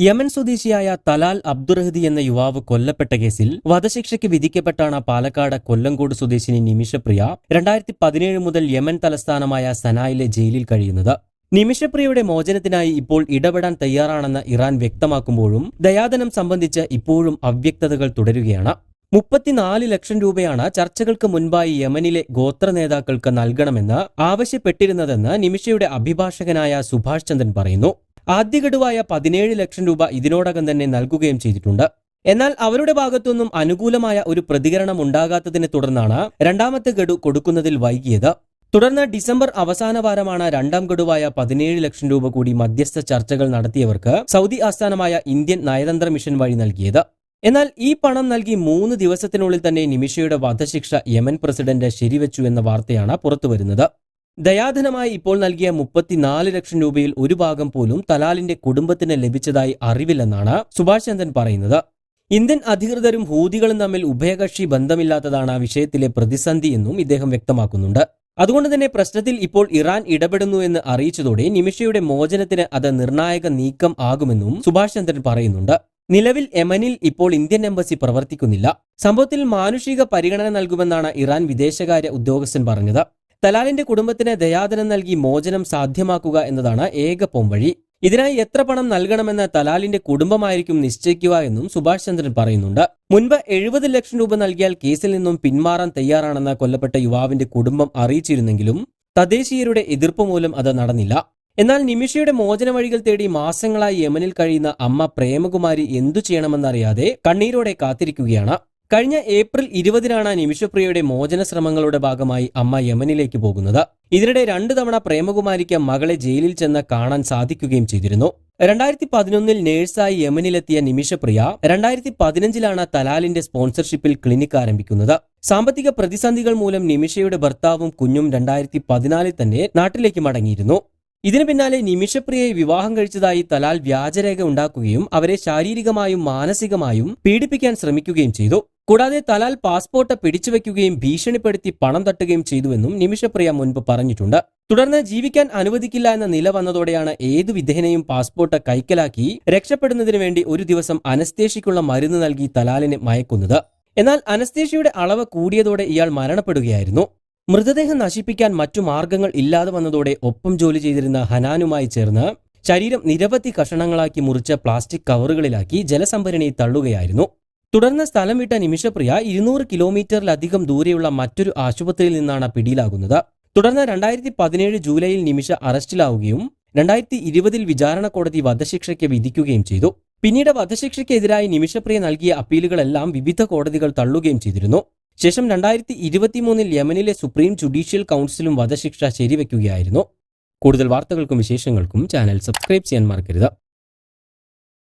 Yemen സ്വദേശിയായ Talal അബ്ദുറഹദി എന്ന യുവാവ് കൊല്ലപ്പെട്ട കേസിൽ വധശിക്ഷയ്ക്ക് വിധിക്കപ്പെട്ടാണ് പാലക്കാട് കൊല്ലങ്കോട് സ്വദേശിനി നിമിഷപ്രിയ 2017 മുതൽ യമൻ തലസ്ഥാനമായ സനായിലെ ജയിലിൽ കഴിയുന്നത്. നിമിഷപ്രിയയുടെ മോചനത്തിനായി ഇപ്പോൾ ഇടപെടാൻ തയ്യാറാണെന്ന് ഇറാൻ വ്യക്തമാക്കുമ്പോഴും ദയാധനം സംബന്ധിച്ച് ഇപ്പോഴും അവ്യക്തതകൾ തുടരുകയാണ്. 34 ലക്ഷം രൂപയാണ് ചർച്ചകൾക്ക് മുൻപായി യമനിലെ ഗോത്ര നേതാക്കൾക്ക് നൽകണമെന്ന് ആവശ്യപ്പെട്ടിരുന്നതെന്ന് നിമിഷയുടെ അഭിഭാഷകനായ സുഭാഷ് ചന്ദ്രൻ പറയുന്നു. ആദ്യഗഡുവായ 17 ലക്ഷം രൂപ ഇതിനോടകം തന്നെ നൽകുകയും ചെയ്തിട്ടുണ്ട്. എന്നാൽ അവരുടെ ഭാഗത്തുനിന്നും അനുകൂലമായ ഒരു പ്രതികരണം ഉണ്ടാകാത്തതിനെ തുടർന്നാണ് രണ്ടാമത്തെ ഗഡു കൊടുക്കുന്നതിൽ വൈകിയത്. തുടർന്ന് ഡിസംബർ അവസാന വാരമാണ് രണ്ടാം ഗഡുവായ 17 ലക്ഷം രൂപ കൂടി മധ്യസ്ഥ ചർച്ചകൾ നടത്തിയവർക്ക് സൗദി ആസ്ഥാനമായ ഇന്ത്യൻ നയതന്ത്ര മിഷൻ വഴി നൽകിയത്. എന്നാൽ ഈ പണം നൽകി 3 ദിവസത്തിനുള്ളിൽ തന്നെ നിമിഷയുടെ വധശിക്ഷ യമൻ പ്രസിഡന്റ് ശരിവെച്ചു എന്ന വാർത്തയാണ് പുറത്തുവരുന്നത്. ദയാധനമായി ഇപ്പോൾ നൽകിയ 34 ലക്ഷം രൂപയിൽ ഒരു ഭാഗം പോലും തലാലിന്റെ കുടുംബത്തിന് ലഭിച്ചതായി അറിവില്ലെന്നാണ് സുഭാഷ് ചന്ദ്രൻ പറയുന്നത്. ഇന്ത്യൻ അധികൃതരും ഹൂതികളും തമ്മിൽ ഉഭയകക്ഷി ബന്ധമില്ലാത്തതാണ് വിഷയത്തിലെ പ്രതിസന്ധി എന്നും ഇദ്ദേഹം വ്യക്തമാക്കുന്നുണ്ട്. അതുകൊണ്ട് തന്നെ പ്രശ്നത്തിൽ ഇപ്പോൾ ഇറാൻ ഇടപെടുന്നു എന്ന് അറിയിച്ചതോടെ നിമിഷയുടെ മോചനത്തിന് അത് നിർണായക നീക്കം ആകുമെന്നും സുഭാഷ് ചന്ദ്രൻ പറയുന്നുണ്ട്. നിലവിൽ യമനിൽ ഇപ്പോൾ ഇന്ത്യൻ എംബസി പ്രവർത്തിക്കുന്നില്ല. സംഭവത്തിൽ മാനുഷിക പരിഗണന നൽകുമെന്നാണ് ഇറാൻ വിദേശകാര്യ ഉദ്യോഗസ്ഥൻ പറഞ്ഞത്. തലാലിന്റെ കുടുംബത്തിന് ദയാധനം നൽകി മോചനം സാധ്യമാക്കുക എന്നതാണ് ഏക പോംവഴി. ഇതിനായി എത്ര പണം നൽകണമെന്ന് തലാലിന്റെ കുടുംബമായിരിക്കും നിശ്ചയിക്കുക എന്നും സുഭാഷ് ചന്ദ്രൻ പറയുന്നുണ്ട്. മുൻപ് 70 ലക്ഷം രൂപ നൽകിയാൽ കേസിൽ നിന്നും പിന്മാറാൻ തയ്യാറാണെന്ന് കൊല്ലപ്പെട്ട യുവാവിന്റെ കുടുംബം അറിയിച്ചിരുന്നെങ്കിലും തദ്ദേശീയരുടെ എതിർപ്പ് മൂലം അത് നടന്നില്ല. എന്നാൽ നിമിഷയുടെ മോചന വഴികൾ തേടി മാസങ്ങളായി യമനിൽ കഴിയുന്ന അമ്മ പ്രേമകുമാരി എന്തു ചെയ്യണമെന്നറിയാതെ കണ്ണീരോടെ കാത്തിരിക്കുകയാണ്. കഴിഞ്ഞ ഏപ്രിൽ 20-നാണ് നിമിഷപ്രിയയുടെ മോചന ശ്രമങ്ങളുടെ ഭാഗമായി അമ്മ യമനിലേക്ക് പോകുന്നത്. ഇതിനിടെ 2 തവണ പ്രേമകുമാരിക്ക് മകളെ ജയിലിൽ ചെന്ന് കാണാൻ സാധിക്കുകയും ചെയ്തിരുന്നു. 2011-ൽ നേഴ്സായി യമനിലെത്തിയ നിമിഷപ്രിയ 2015-ലാണ് തലാലിന്റെ സ്പോൺസർഷിപ്പിൽ ക്ലിനിക് ആരംഭിക്കുന്നത്. സാമ്പത്തിക പ്രതിസന്ധികൾ മൂലം നിമിഷയുടെ ഭർത്താവും കുഞ്ഞും 2014-ൽ തന്നെ നാട്ടിലേക്ക് മടങ്ങിയിരുന്നു. ഇതിനു പിന്നാലെ നിമിഷപ്രിയയെ വിവാഹം കഴിച്ചതായി തലാൽ വ്യാജരേഖ ഉണ്ടാക്കുകയും അവരെ ശാരീരികമായും മാനസികമായും പീഡിപ്പിക്കാൻ ശ്രമിക്കുകയും ചെയ്തു. കൂടാതെ തലാൽ പാസ്പോർട്ട് പിടിച്ചുവെക്കുകയും ഭീഷണിപ്പെടുത്തി പണം തട്ടുകയും ചെയ്തുവെന്നും നിമിഷപ്രിയ മുൻപ് പറഞ്ഞിട്ടുണ്ട്. തുടർന്ന് ജീവിക്കാൻ അനുവദിക്കില്ല എന്ന നില വന്നതോടെയാണ് ഏതു വിധേനയും പാസ്പോർട്ട് കൈക്കലാക്കി രക്ഷപ്പെടുന്നതിനു വേണ്ടി ഒരു ദിവസം അനസ്തേഷ്യയ്ക്കുള്ള മരുന്ന് നൽകി തലാലിനെ മയക്കുന്നത്. എന്നാൽ അനസ്തേഷ്യയുടെ അളവ് കൂടിയതോടെ ഇയാൾ മരണപ്പെടുകയായിരുന്നു. മൃതദേഹം നശിപ്പിക്കാൻ മറ്റു മാർഗങ്ങൾ ഇല്ലാതെ വന്നതോടെ ഒപ്പം ജോലി ചെയ്തിരുന്ന ഹനാനുമായി ചേർന്ന് ശരീരം നിരവധി കഷണങ്ങളാക്കി മുറിച്ച പ്ലാസ്റ്റിക് കവറുകളിലാക്കി ജലസംഭരണിയിൽ തള്ളുകയായിരുന്നു. തുടർന്ന് സ്ഥലം വിട്ട നിമിഷപ്രിയ 200 കിലോമീറ്ററിലധികം ദൂരെയുള്ള മറ്റൊരു ആശുപത്രിയിൽ നിന്നാണ് പിടിയിലാകുന്നത്. തുടർന്ന് 2017 ജൂലൈയിൽ നിമിഷ അറസ്റ്റിലാവുകയും 2020-ൽ വിചാരണ കോടതി വധശിക്ഷയ്ക്ക് വിധിക്കുകയും ചെയ്തു. പിന്നീട് വധശിക്ഷയ്ക്കെതിരായി നിമിഷപ്രിയ നൽകിയ അപ്പീലുകളെല്ലാം വിവിധ കോടതികൾ തള്ളുകയും ചെയ്തിരുന്നു. ശേഷം 2023-ൽ യമനിലെ സുപ്രീം ജുഡീഷ്യൽ കൗൺസിലും വധശിക്ഷ ശരിവെക്കുകയായിരുന്നു. കൂടുതൽ വാർത്തകൾക്കും വിശേഷങ്ങൾക്കും ചാനൽ സബ്സ്ക്രൈബ് ചെയ്യാൻ മറക്കരുത്.